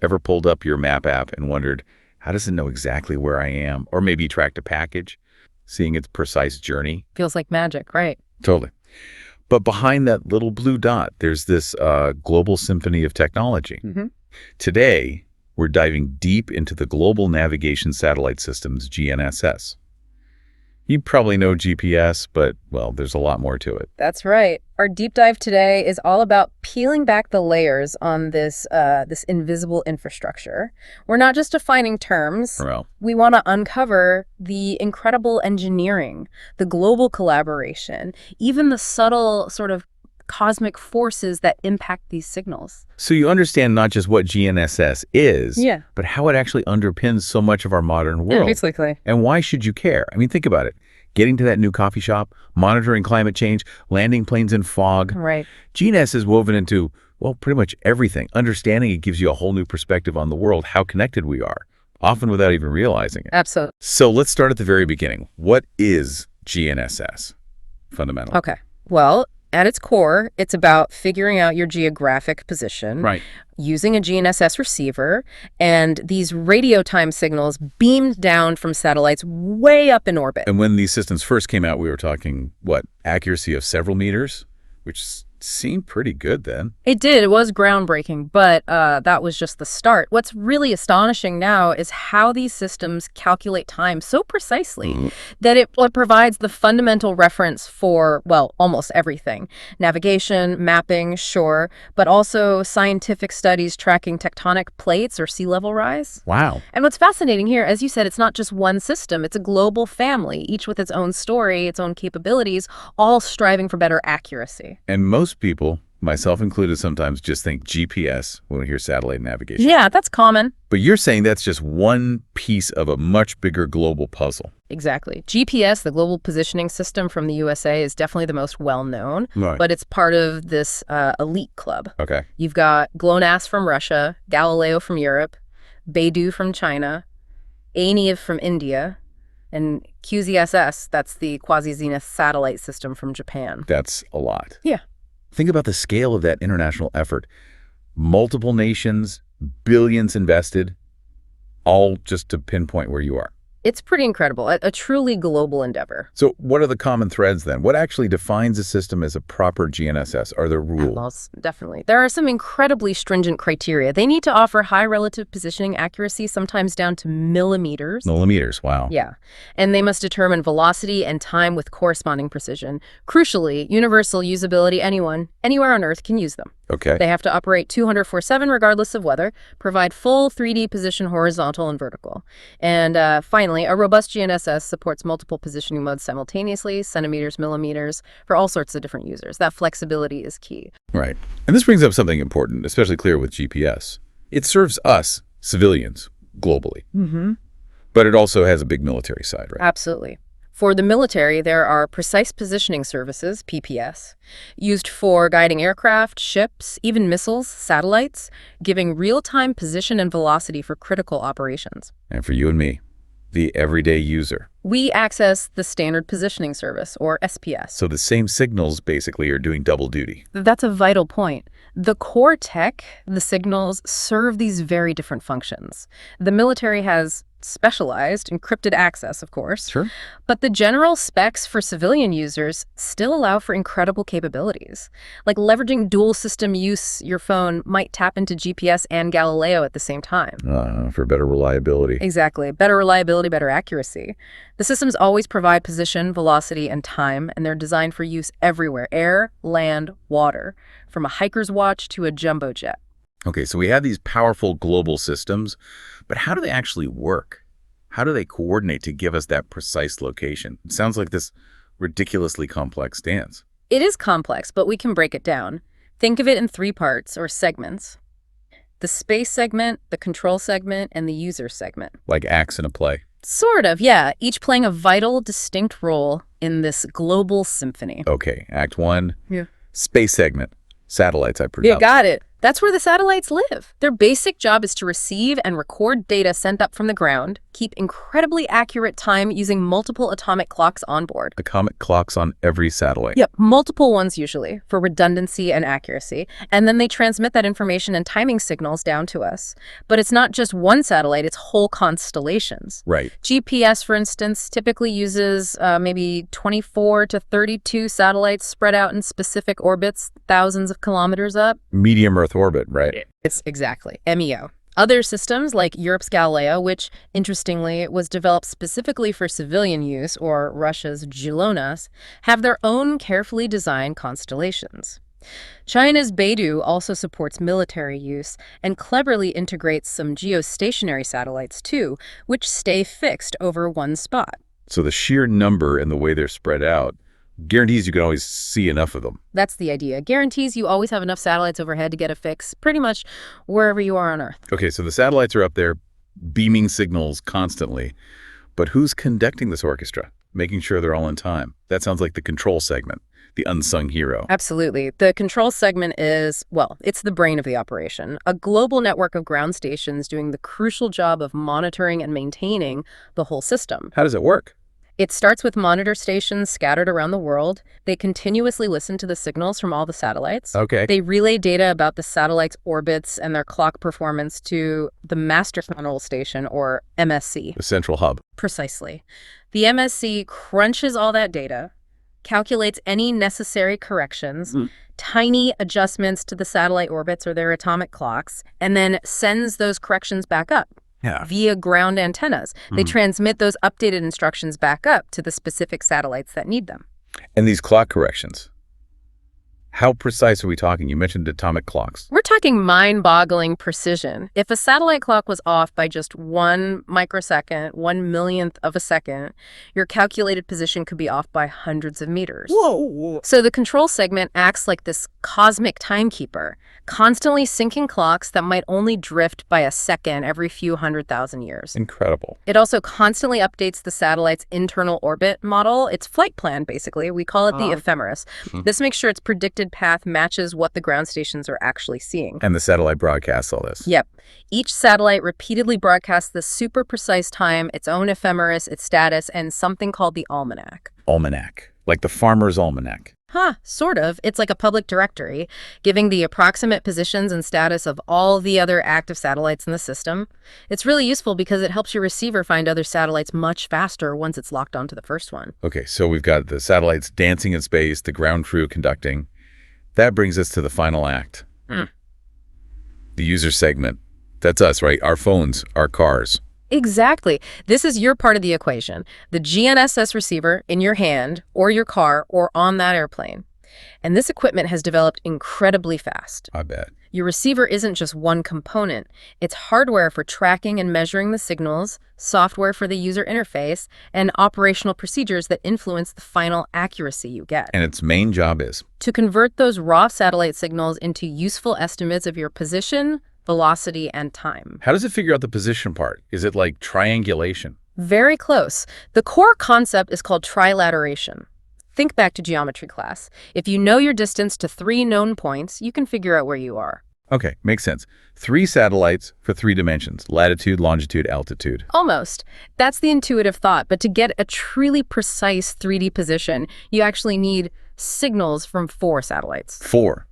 Ever pulled up your map app and wondered, how does it know exactly where I am? Or maybe tracked a package, seeing its precise journey? Feels like magic, right? Totally. But behind that little blue dot, there's this global symphony of technology. Mm-hmm. Today, we're diving deep into the Global Navigation Satellite System's GNSS. You probably know GPS, but, well, there's a lot more to it. That's right. Our deep dive today is all about peeling back the layers on this invisible infrastructure. We're not just defining terms. Well, we want to uncover the incredible engineering, the global collaboration, even the subtle sort of cosmic forces that impact these signals. so you understand not just what GNSS is, Yeah. but how it actually underpins so much of our modern world. Basically. And why should you care? I mean, think about it. Getting to that new coffee shop, monitoring climate change, landing planes in fog. Right. GNSS is woven into, well, pretty much everything. Understanding it gives you a whole new perspective on the world, how connected we are, often without even realizing it. Absolutely. So let's start at the very beginning. What is GNSS, fundamentally? Okay. Well, at its core, it's about figuring out your geographic position. Right. Using a GNSS receiver and these radio time signals beamed down from satellites way up in orbit. And when these systems first came out, we were talking, what, accuracy of several meters, which seemed pretty good then. It did. It was groundbreaking, but that was just the start. What's really astonishing now is how these systems calculate time so precisely that it provides the fundamental reference for, well, almost everything. Navigation, mapping, sure, but also scientific studies tracking tectonic plates or sea level rise. Wow. And what's fascinating here, as you said, it's not just one system. It's a global family, each with its own story, its own capabilities, all striving for better accuracy. And most people, myself included, sometimes just think GPS when we hear satellite navigation. Yeah, that's common. But you're saying that's just one piece of a much bigger global puzzle. Exactly. GPS, the Global Positioning System from the USA, is definitely the most well-known, Right. but it's part of this elite club. Okay. You've got GLONASS from Russia, Galileo from Europe, Beidou from China, ANIV from India, and QZSS, that's the Quasi-Zenith Satellite System from Japan. That's a lot. Yeah. Think about the scale of that international effort. Multiple nations, billions invested, all just to pinpoint where you are. It's pretty incredible, a truly global endeavor. So what are the common threads then? What actually defines a system as a proper GNSS? Are there rules? Most definitely. There are some incredibly stringent criteria. They need to offer high relative positioning accuracy, sometimes down to millimeters. Millimeters, wow. Yeah. And they must determine velocity and time with corresponding precision. Crucially, universal usability. Anyone, anywhere on Earth can use them. Okay. They have to operate 204/7 regardless of weather, provide full 3D position horizontal and vertical. And finally, a robust GNSS supports multiple positioning modes simultaneously, centimeters, millimeters, for all sorts of different users. That flexibility is key. Right. And this brings up something important, especially clear with GPS. It serves us, civilians, globally. Mm-hmm. But it also has a big military side, right? Absolutely. For the military, there are precise positioning services, PPS, used for guiding aircraft, ships, even missiles, satellites, giving real-time position and velocity for critical operations. And for you and me, the everyday user. We access the Standard Positioning Service, or SPS. So the same signals basically are doing double duty. That's a vital point. The core tech, the signals, serve these very different functions. The military has specialized, encrypted access, of course. Sure. But the general specs for civilian users still allow for incredible capabilities. Like leveraging dual system use, your phone might tap into GPS and Galileo at the same time. For better reliability. Exactly. Better reliability, better accuracy. The systems always provide position, velocity, and time, and they're designed for use everywhere: air, land, water, from a hiker's watch to a jumbo jet. Okay, so we have these powerful global systems, but how do they actually work? How do they coordinate to give us that precise location? It sounds like this ridiculously complex dance. It is complex, but we can break it down. Think of it in 3 parts or segments: the space segment, the control segment, and the user segment. Like acts in a play. Sort of, yeah, each playing a vital, distinct role in this global symphony. Okay, Act 1. Yeah. Space segment. Satellites, I presume. You got it. That's where the satellites live. Their basic job is to receive and record data sent up from the ground, keep incredibly accurate time using multiple atomic clocks on board. Atomic clocks on every satellite. Yep, multiple ones usually, for redundancy and accuracy. And then they transmit that information and timing signals down to us. But it's not just one satellite, it's whole constellations. Right. GPS, for instance, typically uses maybe 24 to 32 satellites spread out in specific orbits, thousands of kilometers up. Medium Earth orbit, right? It's exactly, MEO. Other systems, like Europe's Galileo, which, interestingly, was developed specifically for civilian use, or Russia's GLONASS, have their own carefully designed constellations. China's Beidou also supports military use and cleverly integrates some geostationary satellites, too, which stay fixed over one spot. So the sheer number and the way they're spread out guarantees you can always see enough of them. That's the idea. Guarantees you always have enough satellites overhead to get a fix pretty much wherever you are on Earth. Okay, so the satellites are up there beaming signals constantly. But who's conducting this orchestra, making sure they're all in time? That sounds like the control segment, the unsung hero. Absolutely. The control segment is, well, it's the brain of the operation, a global network of ground stations doing the crucial job of monitoring and maintaining the whole system. How does it work? It starts with monitor stations scattered around the world. They continuously listen to the signals from all the satellites. Okay. They relay data about the satellites' orbits and their clock performance to the Master Control Station, or MSC. The central hub. Precisely. The MSC crunches all that data, calculates any necessary corrections, tiny adjustments to the satellite orbits or their atomic clocks, and then sends those corrections back up. Yeah. Via ground antennas. They transmit those updated instructions back up to the specific satellites that need them. And these clock corrections, how precise are we talking? You mentioned atomic clocks. We're talking mind-boggling precision. If a satellite clock was off by just 1 microsecond, 1/1,000,000th of a second, your calculated position could be off by hundreds of meters. Whoa. So the control segment acts like this cosmic timekeeper, constantly syncing clocks that might only drift by a second every few 100,000 years. Incredible. It also constantly updates the satellite's internal orbit model, its flight plan, basically. We call it the ephemeris. This makes sure its predicted path matches what the ground stations are actually seeing. And the satellite broadcasts all this. Yep. Each satellite repeatedly broadcasts this super precise time, its own ephemeris, its status, and something called the almanac. Almanac, like the farmer's almanac. Sort of. It's like a public directory, giving the approximate positions and status of all the other active satellites in the system. It's really useful because it helps your receiver find other satellites much faster once it's locked onto the first one. Okay, so we've got the satellites dancing in space, the ground crew conducting. That brings us to the final act. The user segment. That's us, right? Our phones, our cars. Exactly. This is your part of the equation. The GNSS receiver in your hand, or your car, or on that airplane. And this equipment has developed incredibly fast. I bet. Your receiver isn't just one component. It's hardware for tracking and measuring the signals, software for the user interface, and operational procedures that influence the final accuracy you get. And its main job is? To convert those raw satellite signals into useful estimates of your position, velocity, and time. How does it figure out the position part? Is it like triangulation? Very close. The core concept is called trilateration. Think back to geometry class. If you know your distance to 3 known points, you can figure out where you are. Okay, makes sense. 3 satellites for 3 dimensions: latitude, longitude, altitude. Almost. That's the intuitive thought. But to get a truly precise 3D position, you actually need signals from 4 satellites. 4.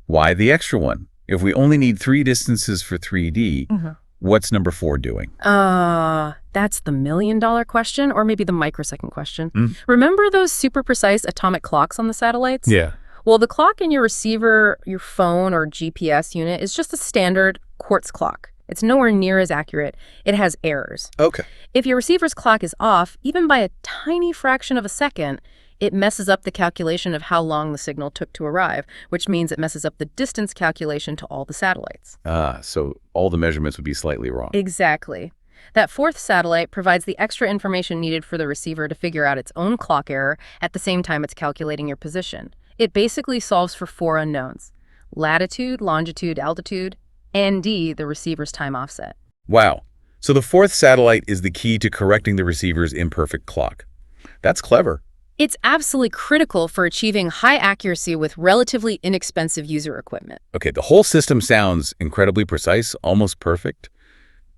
Why the extra one? If we only need 3 distances for 3D, what's number 4 doing? That's the million-dollar question, or maybe the microsecond question. Remember those super precise atomic clocks on the satellites? Yeah. Well, the clock in your receiver, your phone, or GPS unit is just a standard quartz clock. It's nowhere near as accurate. It has errors. Okay. If your receiver's clock is off, even by a tiny fraction of a second, it messes up the calculation of how long the signal took to arrive, which means it messes up the distance calculation to all the satellites. So all the measurements would be slightly wrong. Exactly. That 4th satellite provides the extra information needed for the receiver to figure out its own clock error at the same time it's calculating your position. It basically solves for 4 unknowns: latitude, longitude, altitude, and D, the receiver's time offset. Wow. So the 4th satellite is the key to correcting the receiver's imperfect clock. That's clever. It's absolutely critical for achieving high accuracy with relatively inexpensive user equipment. Okay, the whole system sounds incredibly precise, almost perfect.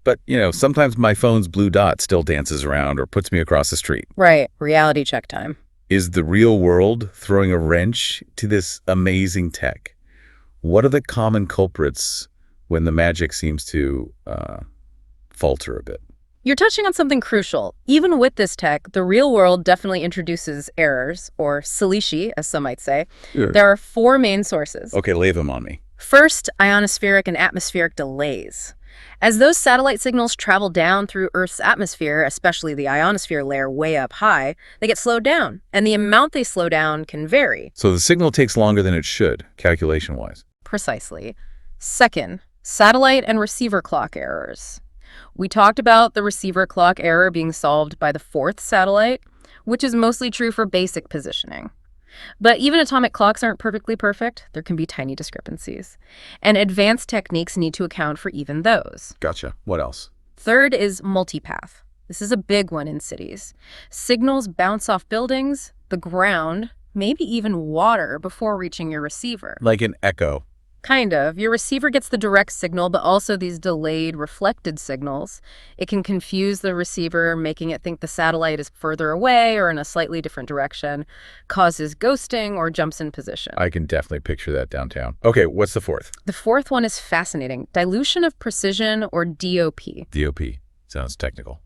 But, sometimes my phone's blue dot still dances around or puts me across the street. Right, reality check time. Is the real world throwing a wrench to this amazing tech? What are the common culprits when the magic seems to falter a bit? You're touching on something crucial. Even with this tech, the real world definitely introduces errors, or silici, as some might say. Yeah. There are four main sources. Okay, lay them on me. First, ionospheric and atmospheric delays. As those satellite signals travel down through Earth's atmosphere, especially the ionosphere layer way up high, they get slowed down, and the amount they slow down can vary. So the signal takes longer than it should, calculation-wise. Precisely. Second, satellite and receiver clock errors. We talked about the receiver clock error being solved by the fourth satellite, which is mostly true for basic positioning. But even atomic clocks aren't perfectly perfect. There can be tiny discrepancies. And advanced techniques need to account for even those. Gotcha. What else? Third is multipath. This is a big one in cities. Signals bounce off buildings, the ground, maybe even water before reaching your receiver. Like an echo. Kind of. Your receiver gets the direct signal, but also these delayed, reflected signals. It can confuse the receiver, making it think the satellite is further away or in a slightly different direction, causes ghosting or jumps in position. I can definitely picture that downtown. Okay, what's the fourth? The fourth one is fascinating. Dilution of precision, or DOP. DOP. Sounds technical.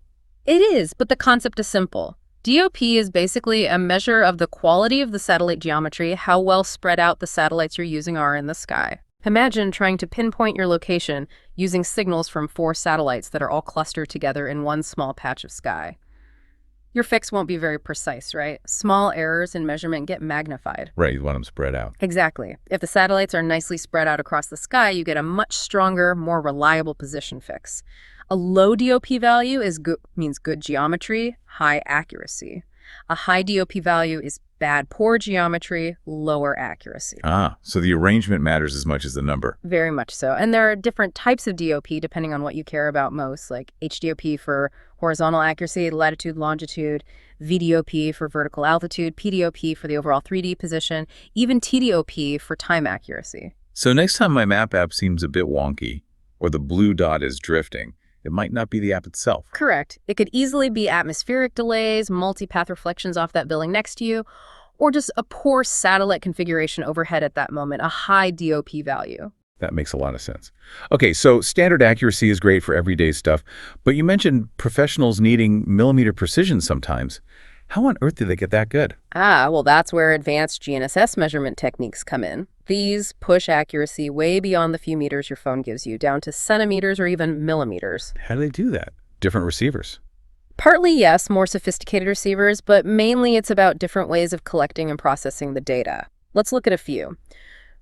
It is, but the concept is simple. DOP is basically a measure of the quality of the satellite geometry, how well spread out the satellites you're using are in the sky. Imagine trying to pinpoint your location using signals from 4 satellites that are all clustered together in one small patch of sky. Your fix won't be very precise, right? Small errors in measurement get magnified. Right, you want them spread out. Exactly. If the satellites are nicely spread out across the sky, you get a much stronger, more reliable position fix. A low DOP value means good geometry, high accuracy. A high DOP value is bad, poor geometry, lower accuracy. So the arrangement matters as much as the number. Very much so. And there are different types of DOP depending on what you care about most, like HDOP for horizontal accuracy, latitude, longitude, VDOP for vertical altitude, PDOP for the overall 3D position, even TDOP for time accuracy. So next time my map app seems a bit wonky, or the blue dot is drifting, it might not be the app itself. Correct. It could easily be atmospheric delays, multipath reflections off that building next to you, or just a poor satellite configuration overhead at that moment, a high DOP value. That makes a lot of sense. Okay, so standard accuracy is great for everyday stuff, but you mentioned professionals needing millimeter precision sometimes. How on earth do they get that good? Well, that's where advanced GNSS measurement techniques come in. These push accuracy way beyond the few meters your phone gives you, down to centimeters or even millimeters. How do they do that? Different receivers. Partly, yes, more sophisticated receivers, but mainly it's about different ways of collecting and processing the data. Let's look at a few.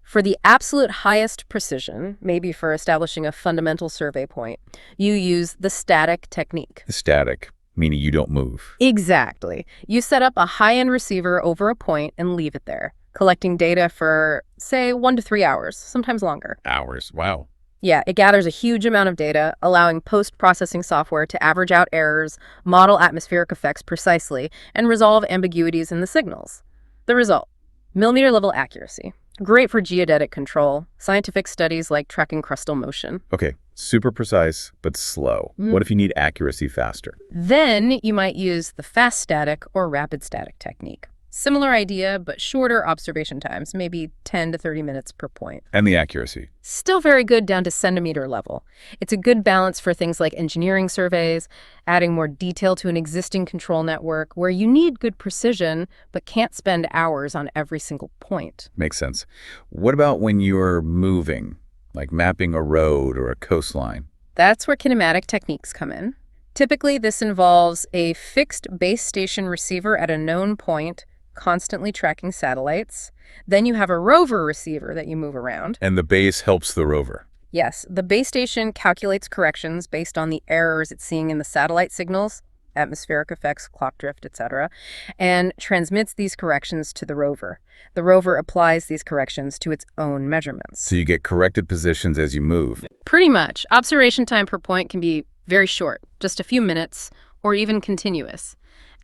For the absolute highest precision, maybe for establishing a fundamental survey point, you use the static technique. Static, meaning you don't move. Exactly. You set up a high-end receiver over a point and leave it there, collecting data for, say, 1 to 3 hours, sometimes longer. Hours, wow. Yeah, it gathers a huge amount of data, allowing post-processing software to average out errors, model atmospheric effects precisely, and resolve ambiguities in the signals. The result: millimeter-level accuracy. Great for geodetic control, scientific studies like tracking crustal motion. Okay, super precise, but slow. What if you need accuracy faster? Then you might use the fast static or rapid static technique. Similar idea, but shorter observation times, maybe 10 to 30 minutes per point. And the accuracy? Still very good down to centimeter level. It's a good balance for things like engineering surveys, adding more detail to an existing control network where you need good precision, but can't spend hours on every single point. Makes sense. What about when you're moving, like mapping a road or a coastline? That's where kinematic techniques come in. Typically, this involves a fixed base station receiver at a known point, constantly tracking satellites. Then you have a rover receiver that you move around. And the base helps the rover. Yes, the base station calculates corrections based on the errors it's seeing in the satellite signals, atmospheric effects, clock drift, etc., and transmits these corrections to the rover. The rover applies these corrections to its own measurements. So you get corrected positions as you move. Pretty much. Observation time per point can be very short, just a few minutes, or even continuous.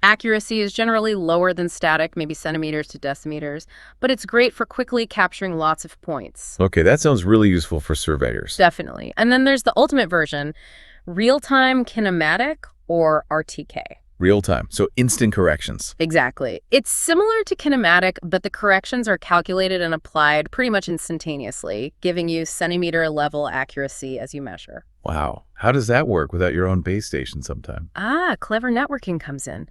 Accuracy is generally lower than static, maybe centimeters to decimeters, but it's great for quickly capturing lots of points. Okay, that sounds really useful for surveyors. Definitely. And then there's the ultimate version, real-time kinematic or RTK. Real time, so instant corrections. Exactly. It's similar to kinematic, but the corrections are calculated and applied pretty much instantaneously, giving you centimeter level accuracy as you measure. Wow. How does that work without your own base station sometime? Clever networking comes in.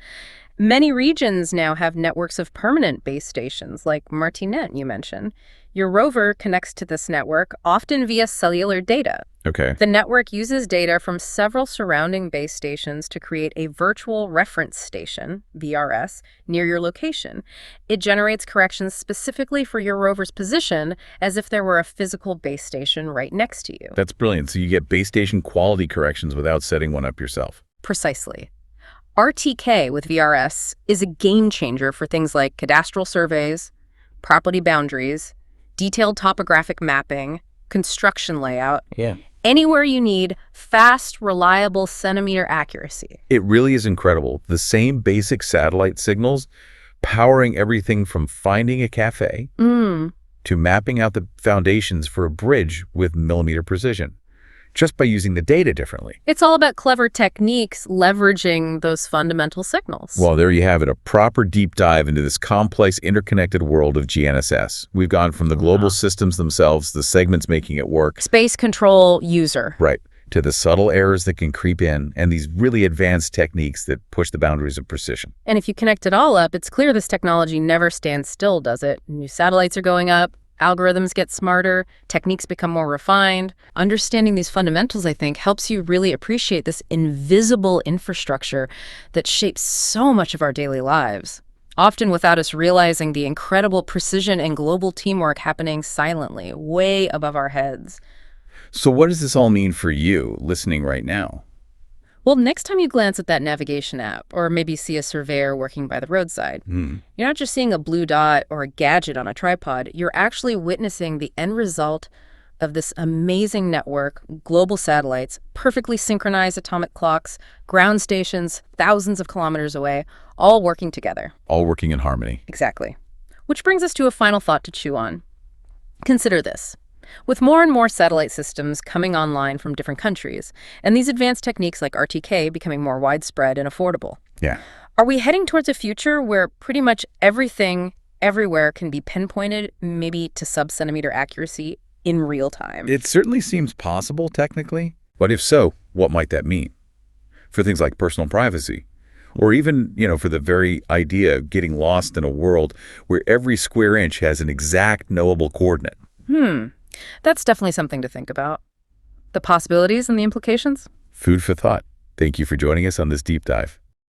Many regions now have networks of permanent base stations, like Martinet you mentioned. Your rover connects to this network, often via cellular data. Okay. The network uses data from several surrounding base stations to create a virtual reference station, VRS, near your location. It generates corrections specifically for your rover's position, as if there were a physical base station right next to you. That's brilliant. So you get base station quality corrections without setting one up yourself. Precisely. RTK with VRS is a game changer for things like cadastral surveys, property boundaries, detailed topographic mapping, construction layout. Yeah. Anywhere you need fast, reliable centimeter accuracy. It really is incredible. The same basic satellite signals powering everything from finding a cafe to mapping out the foundations for a bridge with millimeter precision, just by using the data differently. It's all about clever techniques leveraging those fundamental signals. Well, there you have it, a proper deep dive into this complex, interconnected world of GNSS. We've gone from the global systems themselves, the segments making it work, Space control user. right, to the subtle errors that can creep in, and these really advanced techniques that push the boundaries of precision. And if you connect it all up, it's clear this technology never stands still, does it? New satellites are going up, algorithms get smarter, techniques become more refined. Understanding these fundamentals, I think, helps you really appreciate this invisible infrastructure that shapes so much of our daily lives, often without us realizing the incredible precision and global teamwork happening silently, way above our heads. So what does this all mean for you, listening right now? Well, next time you glance at that navigation app, or maybe see a surveyor working by the roadside, you're not just seeing a blue dot or a gadget on a tripod, you're actually witnessing the end result of this amazing network, global satellites, perfectly synchronized atomic clocks, ground stations thousands of kilometers away, all working together. All working in harmony. Exactly. Which brings us to a final thought to chew on. Consider this. With more and more satellite systems coming online from different countries, and these advanced techniques like RTK becoming more widespread and affordable, Yeah. are we heading towards a future where pretty much everything, everywhere can be pinpointed, maybe to sub-centimeter accuracy in real time? It certainly seems possible, technically. But if so, what might that mean? For things like personal privacy, or even, for the very idea of getting lost in a world where every square inch has an exact knowable coordinate. That's definitely something to think about. The possibilities and the implications? Food for thought. Thank you for joining us on this deep dive.